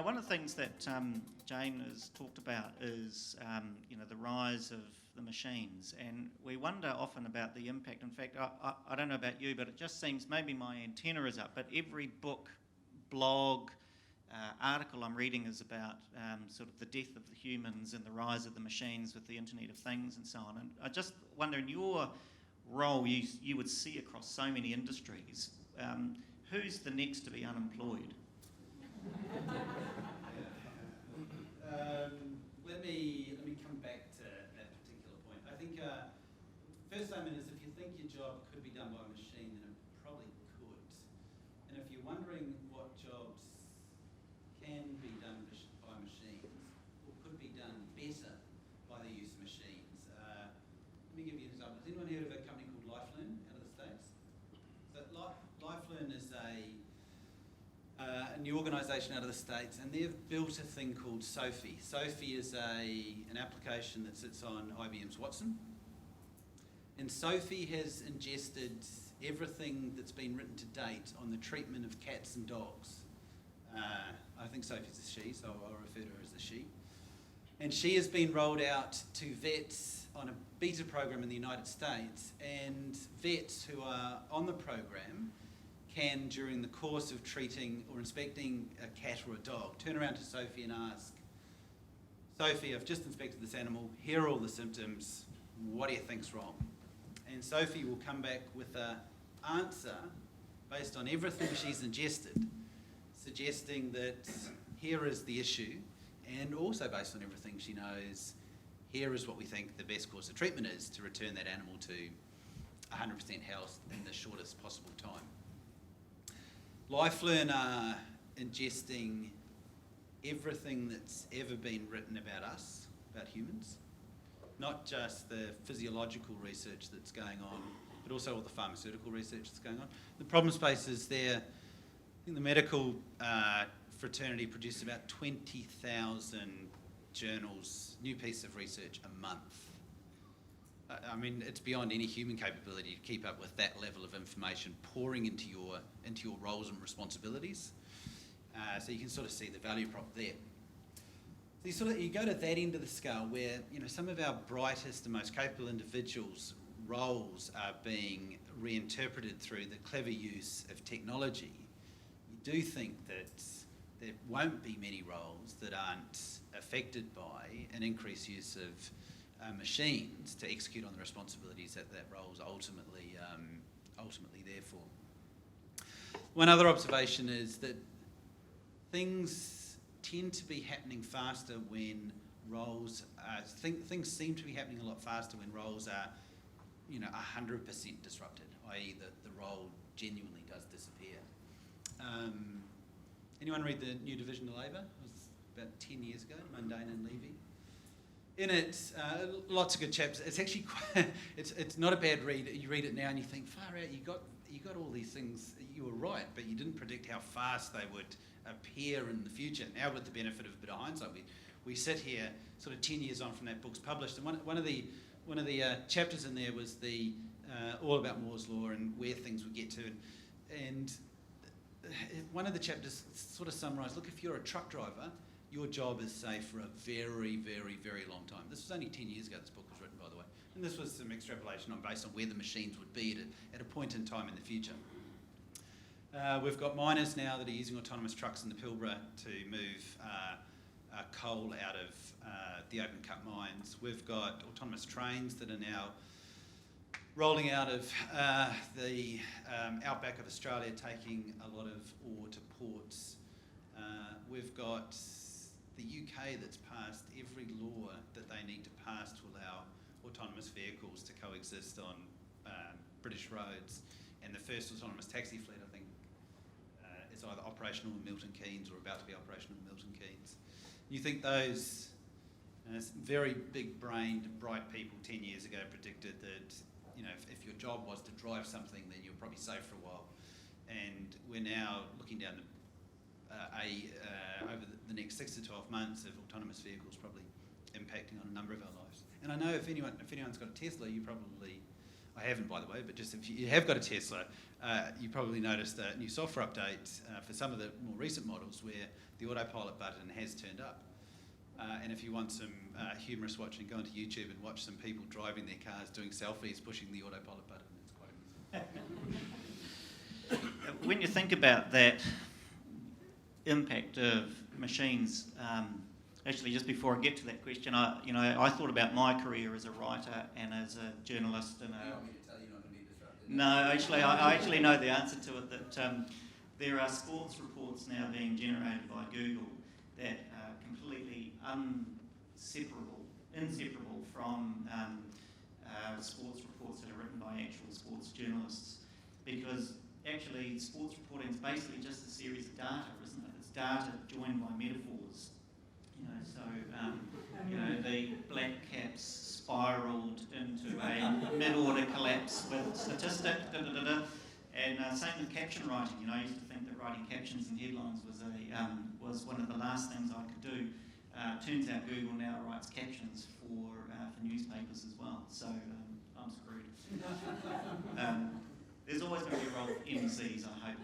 one of the things that Jane has talked about is, the rise of the machines, and we wonder often about the impact. In fact, I don't know about you, but it just seems maybe my antenna is up, but every book, blog, article I'm reading is about sort of the death of the humans and the rise of the machines with the Internet of Things and so on. And I just wonder, in your role, you would see across so many industries, who's the next to be unemployed? Let me come back to that particular point. I think first statement is, if you think your job could be done by a machine, then it probably could. And if you're wondering what jobs can be done by machines or could be done better by the use of machines, let me give you an example. Has anyone heard of a company called Lifelearn out of the States? So Lifelearn is a new organisation out of the States, and they've built a thing called Sophie. Sophie is an application that sits on IBM's Watson. And Sophie has ingested everything that's been written to date on the treatment of cats and dogs. I think Sophie's a she, so I'll refer to her as a she. And she has been rolled out to vets on a beta program in the United States, and vets who are on the program can, during the course of treating or inspecting a cat or a dog, turn around to Sophie and ask, Sophie, I've just inspected this animal, here are all the symptoms, what do you think's wrong? And Sophie will come back with an answer based on everything she's ingested, suggesting that here is the issue, and also based on everything she knows, here is what we think the best course of treatment is to return that animal to 100% health in the shortest possible time. Lifelearn are ingesting everything that's ever been written about us, about humans, not just the physiological research that's going on, but also all the pharmaceutical research that's going on. The problem space is there. I think the medical fraternity produces about 20,000 journals, new piece of research a month. I mean, it's beyond any human capability to keep up with that level of information pouring into your roles and responsibilities. So you can sort of see the value prop there. So you go to that end of the scale where some of our brightest and most capable individuals' roles are being reinterpreted through the clever use of technology. You do think that there won't be many roles that aren't affected by an increased use of machines to execute on the responsibilities that role is ultimately there for. One other observation is that things tend to be happening faster when roles things seem to be happening a lot faster when roles are 100% disrupted, i.e. the role genuinely does disappear. Anyone read the new Division of Labour? It was about 10 years ago, Mundane and Levy. In it, lots of good chapters. It's actually quite, it's not a bad read. You read it now and you think, far out, you got all these things. You were right, but you didn't predict how fast they would appear in the future. Now, with the benefit of a bit of hindsight, we sit here sort of 10 years on from that book's published, and one of the chapters in there was the all about Moore's law and where things would get to, and one of the chapters sort of summarised. Look, if you're a truck driver, your job is safe for a very, very, very long time. This was only 10 years ago this book was written, by the way. And this was some extrapolation based on where the machines would be at a point in time in the future. We've got miners now that are using autonomous trucks in the Pilbara to move coal out of the open cut mines. We've got autonomous trains that are now rolling out of the outback of Australia, taking a lot of ore to ports. We've got the UK that's passed every law that they need to pass to allow autonomous vehicles to coexist on British roads. And the first autonomous taxi fleet, I think, is either operational in Milton Keynes or about to be operational in Milton Keynes. You think those very big-brained, bright people 10 years ago predicted that if your job was to drive something, then you're probably safe for a while. And we're now looking down over the next 6 to 12 months of autonomous vehicles probably impacting on a number of our lives. And I know if anyone's got a Tesla, you probably I haven't, by the way, but just if you have got a Tesla, you probably noticed a new software update for some of the more recent models where the autopilot button has turned up. And if you want some humorous watching, go onto YouTube and watch some people driving their cars, doing selfies, pushing the autopilot button. It's quite amusing. When you think about that impact of machines, actually, just before I get to that question, I thought about my career as a writer and as a journalist. And You want me to tell you you're not going to be disrupted? no, I actually know the answer to it. That there are sports reports now being generated by Google that are completely inseparable from sports reports that are written by actual sports journalists, because actually sports reporting is basically just a series of data, isn't it? It's data joined by metaphors. The Black Caps spiralled into a mid-order collapse with statistic, and same with caption writing. I used to think that writing captions and headlines was one of the last things I could do. Turns out Google now writes captions for newspapers as well, so I'm screwed. There's always going to be a role for MCs, I hope.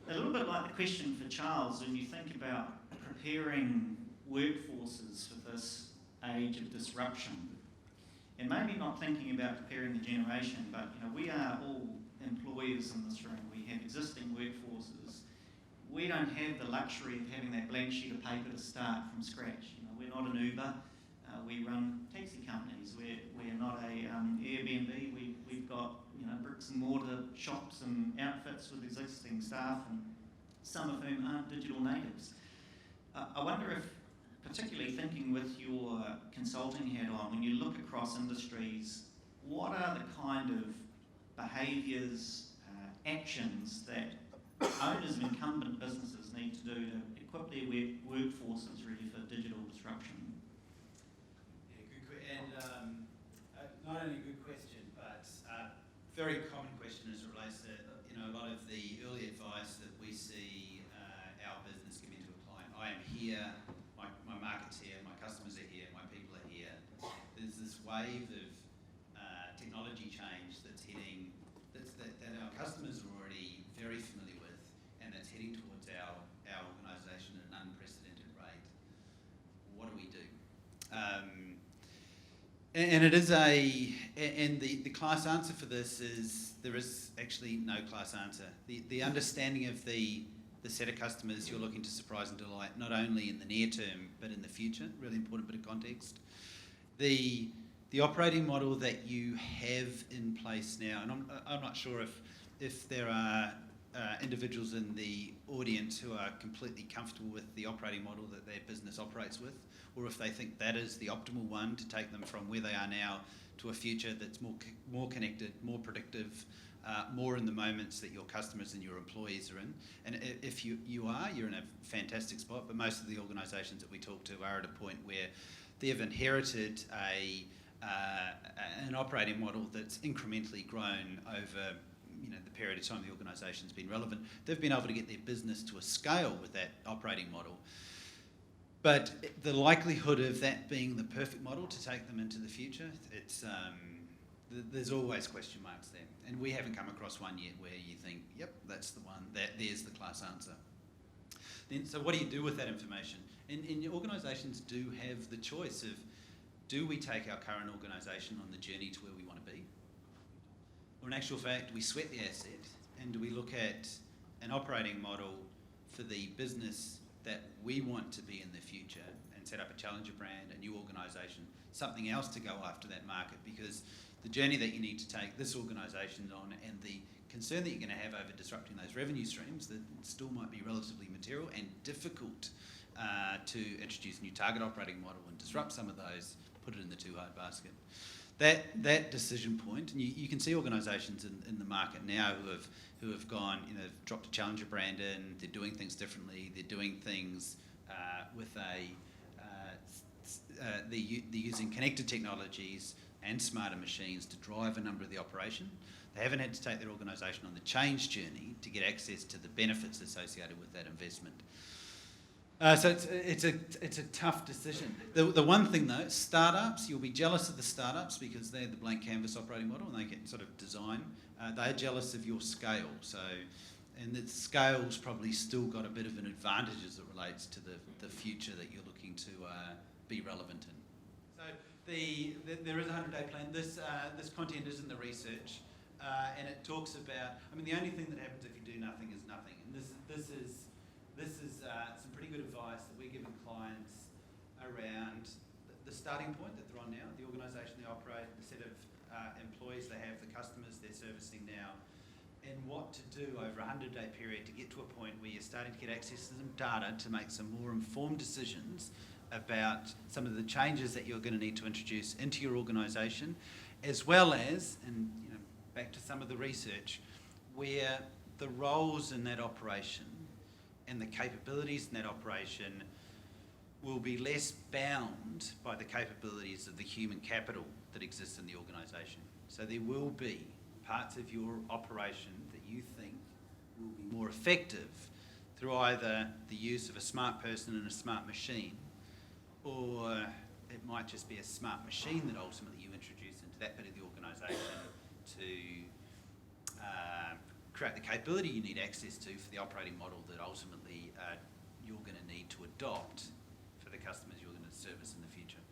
A little bit like the question for Charles, when you think about preparing workforces for this age of disruption, and maybe not thinking about preparing the generation, but we are all employers in this room. We have existing workforces. We don't have the luxury of having that blank sheet of paper to start from scratch. We're not an Uber. We run taxi companies. We're not a Airbnb. We've got bricks and mortar shops and outfits with existing staff, and some of whom aren't digital natives. I wonder if, particularly thinking with your consulting hat on, when you look across industries, what are the kind of behaviours, actions that owners of incumbent businesses need to do to equip their workforces ready for digital disruption? Yeah, good and not only a good question, but very common question as it relates to a lot of the early advice that we see our business giving to a client. I am here, my market's here, my customers are here, my people are here. There's this wave of technology change that's heading, that our customers are already very familiar with, and that's heading towards our organisation at an unprecedented rate. What do we do? And it is the class answer for this is there is actually no class answer. The understanding of the set of customers you're looking to surprise and delight, not only in the near term but in the future, really important bit of context. The operating model that you have in place now, and I'm not sure if there are individuals in the audience who are completely comfortable with the operating model that their business operates with, or if they think that is the optimal one to take them from where they are now to a future that's more connected, more predictive, more in the moments that your customers and your employees are in. And if you are, you're in a fantastic spot, but most of the organisations that we talk to are at a point where they've inherited an operating model that's incrementally grown over the period of time the organisation's been relevant. They've been able to get their business to a scale with that operating model. But the likelihood of that being the perfect model to take them into the future, there's always question marks there. And we haven't come across one yet where you think, yep, that's the one, there's the class answer. Then, so what do you do with that information? And organisations do have the choice of, do we take our current organisation on the journey to where we want to be? Or in actual fact, do we sweat the asset and do we look at an operating model for the business that we want to be in the future and set up a challenger brand, a new organisation, something else to go after that market? Because the journey that you need to take this organisation on and the concern that you're going to have over disrupting those revenue streams that still might be relatively material and difficult to introduce a new target operating model and disrupt some of those, put it in the too hard basket. That decision point, and you can see organisations in the market now who have gone, dropped a challenger brand in, they're doing things differently, they're doing things with they're using connected technologies and smarter machines to drive a number of the operation. They haven't had to take their organisation on the change journey to get access to the benefits associated with that investment. So it's a tough decision. The one thing though, startups, you'll be jealous of the startups because they're the blank canvas operating model and they get sort of design. They're jealous of your scale. So, and the scale's probably still got a bit of an advantage as it relates to the future that you're looking to be relevant in. So there is a 100-day plan. This content is in the research, and it talks about. I mean, the only thing that happens if you do nothing is nothing. And this is some pretty good advice that we're giving clients around the starting point that they're on now, the organisation they operate, the set of employees they have, the customers they're servicing now, and what to do over a 100-day period to get to a point where you're starting to get access to some data to make some more informed decisions about some of the changes that you're going to need to introduce into your organisation, as well as, and back to some of the research, where the roles in that operation and the capabilities in that operation will be less bound by the capabilities of the human capital that exists in the organisation. So there will be parts of your operation that you think will be more effective through either the use of a smart person and a smart machine, or it might just be a smart machine that ultimately you introduce into that bit of the organisation to create the capability you need access to for the operating model that ultimately you're going to need to adopt for the customers you're going to service in the future.